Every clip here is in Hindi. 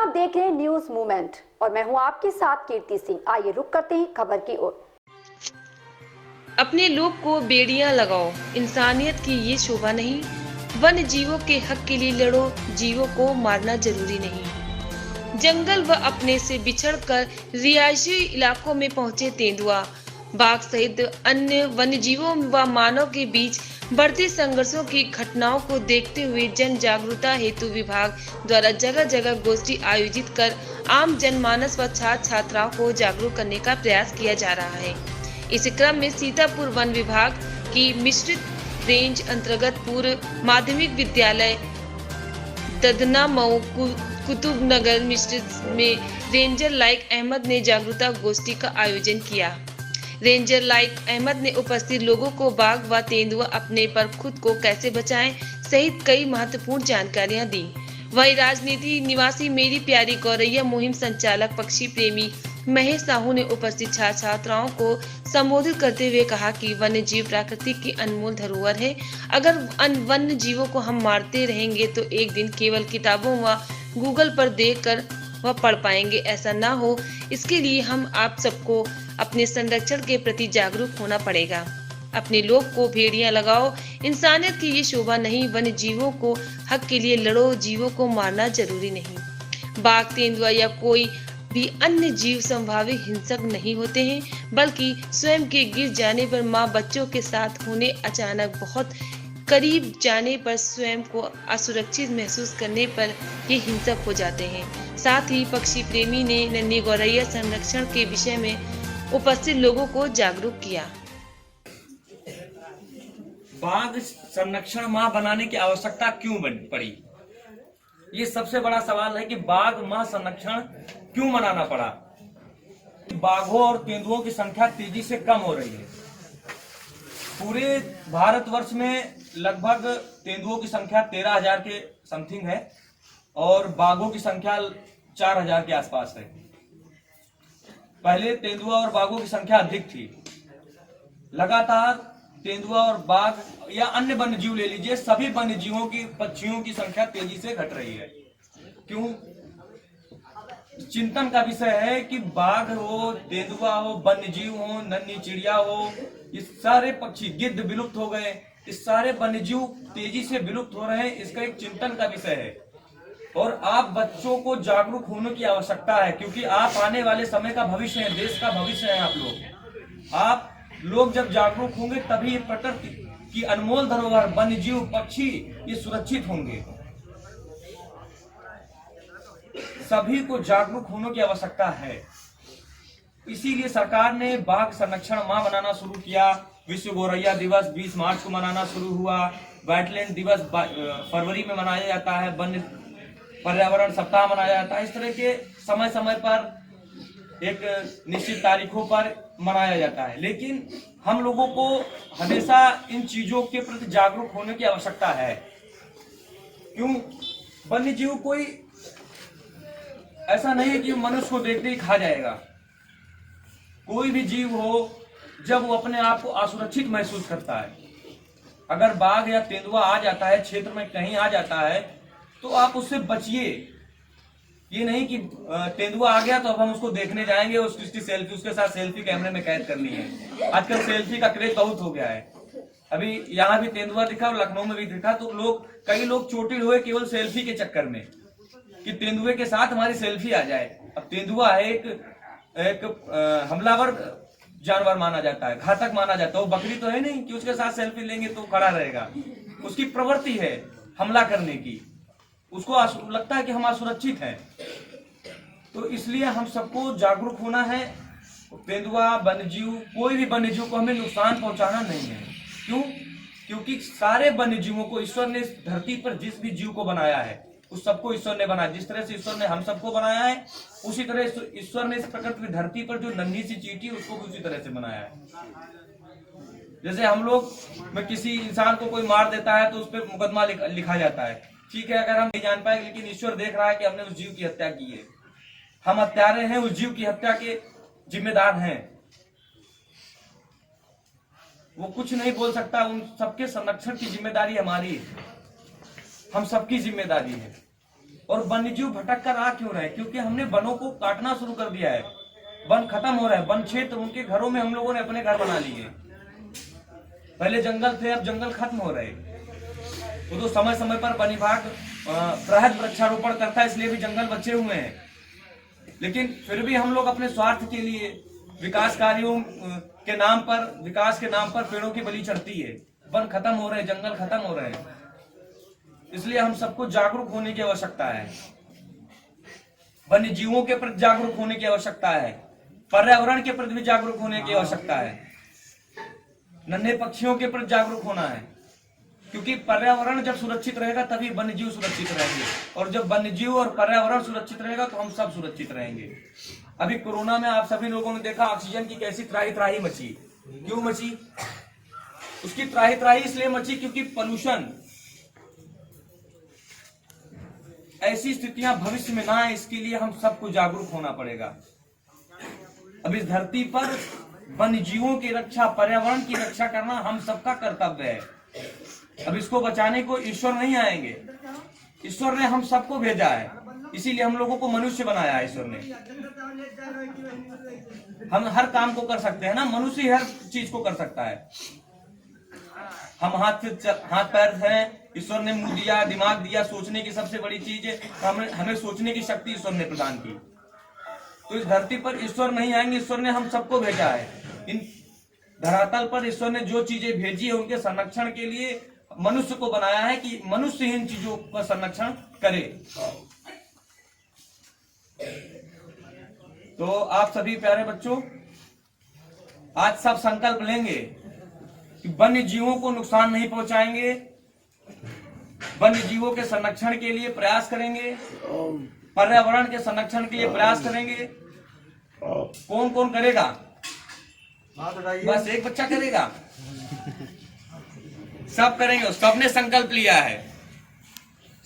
आप देख रहे हैं न्यूज मूवमेंट और मैं हूं आपके साथ कीर्ति सिंह। आइए रुक करते हैं खबर की ओर। अपने लोग को बेड़ियां लगाओ, इंसानियत की ये शोभा नहीं। वन्य जीवों के हक के लिए लड़ो, जीवों को मारना जरूरी नहीं। जंगल व अपने से बिछड़कर रिहायशी इलाकों में पहुंचे तेंदुआ, बाघ सहित अन्य वन्य जीवों व मानव के बीच बढ़ते संघर्षों की घटनाओं को देखते हुए जन जागरूकता हेतु विभाग द्वारा जगह जगह गोष्ठी आयोजित कर आम जनमानस व छात्र छात्राओं को जागरूक करने का प्रयास किया जा रहा है। इस क्रम में सीतापुर वन विभाग की मिश्रित रेंज अंतर्गत पूर्व माध्यमिक विद्यालय ददना मऊ कुतुबनगर मिश्रित में रेंजर लाइक अहमद ने जागरूकता गोष्ठी का आयोजन किया। रेंजर लाइक अहमद ने उपस्थित लोगों को बाघ व तेंदुआ अपने पर खुद को कैसे बचाएं सहित कई महत्वपूर्ण जानकारियां दी। वहीं राजनीति निवासी मेरी प्यारी गौरैया मुहिम संचालक पक्षी प्रेमी महेश साहू ने उपस्थित छात्र छात्राओं को संबोधित करते हुए कहा कि वन्य जीव प्रकृति की अनमोल धरोहर है। अगर वन्य जीवों को हम मारते रहेंगे तो एक दिन केवल किताबों व गूगल पर देखकर वह पढ़ पाएंगे, ऐसा ना हो। इसके लिए हम आप सबको अपने संरक्षण के प्रति जागरूक होना पड़ेगा। अपने लोग को भेड़ियां लगाओ, इंसानियत की ये शोभा नहीं। वन्य जीवों को हक के लिए लड़ो, जीवों को मारना जरूरी नहीं। बाघ, तेंदुआ या कोई भी अन्य जीव संभावित हिंसक नहीं होते हैं, बल्कि स्वयं के गिर जाने पर माँ बच्चों के साथ होने, अचानक बहुत करीब जाने पर, स्वयं को असुरक्षित महसूस करने पर ये हिंसक हो जाते हैं। साथ ही पक्षी प्रेमी ने नन्ही गौरैया संरक्षण के विषय में उपस्थित लोगों को जागरूक किया। बाघ संरक्षण माह बनाने की आवश्यकता क्यों पड़ी? ये सबसे बड़ा सवाल है कि बाघ माह संरक्षण क्यों मनाना पड़ा। बाघों और तेंदुओं की संख्या तेजी से कम हो रही है। पूरे भारतवर्ष में लगभग तेंदुओं की संख्या 13,000 के समथिंग है और बाघों की संख्या 4,000 के आसपास है। पहले तेंदुआ और बाघों की संख्या अधिक थी। लगातार तेंदुआ और बाघ या अन्य वन्य जीव ले लीजिए, सभी वन्य जीवों की पक्षियों की संख्या तेजी से घट रही है। क्यों? चिंतन का विषय है कि बाघ हो, तेंदुआ हो, वन्य जीव हो, नन्ही चिड़िया हो, ये सारे पक्षी, गिद्ध विलुप्त हो गए, इस सारे वन्य जीव तेजी से विलुप्त हो रहे हैं। इसका एक चिंतन का विषय है और आप बच्चों को जागरूक होने की आवश्यकता है, क्योंकि आप आने वाले समय का भविष्य है, देश का भविष्य है। आप लोग जब जागरूक होंगे तभी ये प्रकृति की अनमोल धरोहर वन्य जीव, पक्षी ये सुरक्षित होंगे। सभी को जागरूक होने की आवश्यकता है। इसीलिए सरकार ने बाघ संरक्षण माह मनाना शुरू किया। विश्व गौरैया दिवस 20 मार्च को मनाना शुरू हुआ। वेटलैंड दिवस फरवरी में मनाया जाता है। वन्य पर्यावरण सप्ताह मनाया जाता है। इस तरह के समय समय पर एक निश्चित तारीखों पर मनाया जाता है। लेकिन हम लोगों को हमेशा इन चीजों के प्रति जागरूक होने की आवश्यकता है। क्यों? वन्य जीव कोई ऐसा नहीं है कि मनुष्य को देखते ही खा जाएगा। कोई भी जीव हो, जब वो अपने आप को असुरक्षित महसूस करता है, अगर बाघ या तेंदुआ आ जाता है, क्षेत्र में कहीं आ जाता है, तो आप उससे बचिए। ये नहीं कि तेंदुआ आ गया तो अब हम उसको देखने जाएंगे, उसकी सेल्फी, उसके साथ सेल्फी कैमरे में कैद करनी है। आजकल सेल्फी का क्रेज बहुत हो गया है। अभी यहाँ भी तेंदुआ दिखा और लखनऊ में भी दिखा, तो कई लोग चोटिल हुए केवल सेल्फी के चक्कर में कि तेंदुए के साथ हमारी सेल्फी आ जाए। अब तेंदुआ है एक हमलावर जानवर माना जाता है, घातक माना जाता है। वो बकरी तो है नहीं कि उसके साथ सेल्फी लेंगे तो खड़ा रहेगा। उसकी प्रवृत्ति है हमला करने की। उसको लगता है कि हम असुरक्षित हैं। तो इसलिए हम सबको जागरूक होना है। तेंदुआ, वन्यजीव, कोई भी वन्यजीव को हमें नुकसान पहुंचाना नहीं है। क्यों? क्योंकि सारे वन्यजीवों को ईश्वर ने इस धरती पर जिस भी जीव को बनाया है, उस सबको ईश्वर ने बनाया। जिस तरह से ईश्वर ने हम सबको बनाया है, उसी तरह ईश्वर ने इस प्रकृति की धरती पर जो नन्ही सी चींटी, उसको भी उसी तरह से बनाया है। जैसे हम लोग में किसी इंसान को कोई मार देता है तो उस पर मुकदमा लिखा जाता है। ठीक है, अगर हम नहीं जान पाए, लेकिन ईश्वर देख रहा है कि हमने उस जीव की हत्या की है। हम हत्यारे हैं, उस जीव की हत्या के जिम्मेदार हैं। वो कुछ नहीं बोल सकता। उन सबके संरक्षण की जिम्मेदारी हमारी है, हम सबकी जिम्मेदारी है। और वन्य जीव भटक कर आ क्यों रहे? क्योंकि हमने वनों को काटना शुरू कर दिया है। वन खत्म हो रहा है, वन क्षेत्र उनके घरों में हम लोगों ने अपने घर बना लिए। पहले जंगल थे, अब जंगल खत्म हो रहे। वो तो समय समय पर वन विभाग बृहद वृक्षारोपण करता है, इसलिए भी जंगल बचे हुए हैं। लेकिन फिर भी हम लोग अपने स्वार्थ के लिए विकास कार्यों के नाम पर, विकास के नाम पर पेड़ों की बलि चढ़ती है। वन खत्म हो रहे हैं, जंगल खत्म हो रहे हैं। इसलिए हम सबको जागरूक होने की आवश्यकता है। वन्य जीवों के प्रति जागरूक होने की आवश्यकता है, पर्यावरण के प्रति भी जागरूक होने की आवश्यकता है, नन्हे पक्षियों के प्रति जागरूक होना है। क्योंकि पर्यावरण जब सुरक्षित रहेगा तभी वन्य जीव सुरक्षित रहेंगे, और जब वन्य जीव और पर्यावरण सुरक्षित रहेगा तो हम सब सुरक्षित रहेंगे। अभी कोरोना में आप सभी लोगों ने देखा ऑक्सीजन की कैसी त्राही त्राही मची। क्यों मची? उसकी त्राही त्राही इसलिए मची क्योंकि पोल्यूशन, ऐसी स्थितियां भविष्य में ना आए, इसके लिए हम सबको जागरूक होना पड़ेगा। अब इस धरती पर वन्य जीवों की रक्षा, पर्यावरण की रक्षा करना हम सबका कर्तव्य है। अब इसको बचाने को ईश्वर नहीं आएंगे, ईश्वर ने हम सबको भेजा है, इसीलिए हम लोगों को मनुष्य बनाया है ईश्वर ने। हम हर काम को कर सकते हैं ना, मनुष्य ही हर चीज को कर सकता है। हम हाथ पैर हैं, ईश्वर ने मुंह दिया, दिमाग दिया, सोचने की सबसे बड़ी चीज है, हमें सोचने की शक्ति ईश्वर ने प्रदान की। तो इस धरती पर ईश्वर नहीं आएंगे, ईश्वर ने हम सबको भेजा है। इन धरातल पर ईश्वर ने जो चीजें भेजी है उनके संरक्षण के लिए मनुष्य को बनाया है कि मनुष्य इन चीजों का संरक्षण करे। तो आप सभी प्यारे बच्चों, आज सब संकल्प लेंगे कि वन्य जीवों को नुकसान नहीं पहुंचाएंगे, वन्य जीवों के संरक्षण के लिए प्रयास करेंगे, पर्यावरण के संरक्षण के लिए प्रयास करेंगे। कौन कौन करेगा? बस एक बच्चा करेगा? सब करेंगे, सबने संकल्प लिया है।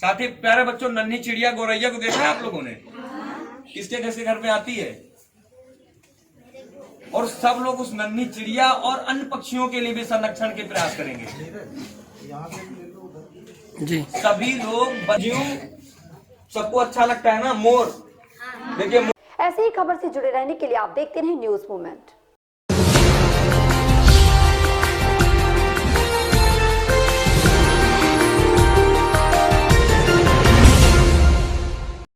साथ ही प्यारे बच्चों, नन्ही चिड़िया गौरैया को देखा है आप लोगों ने? किसके कैसे घर में आती है, और सब लोग उस नन्ही चिड़िया और अन्य पक्षियों के लिए भी संरक्षण के प्रयास करेंगे जी। सभी लोग, सबको अच्छा लगता है ना मोर? देखिए, ऐसी ही खबर से जुड़े रहने के लिए आप देखते रहिए न्यूज़ मूवमेंट।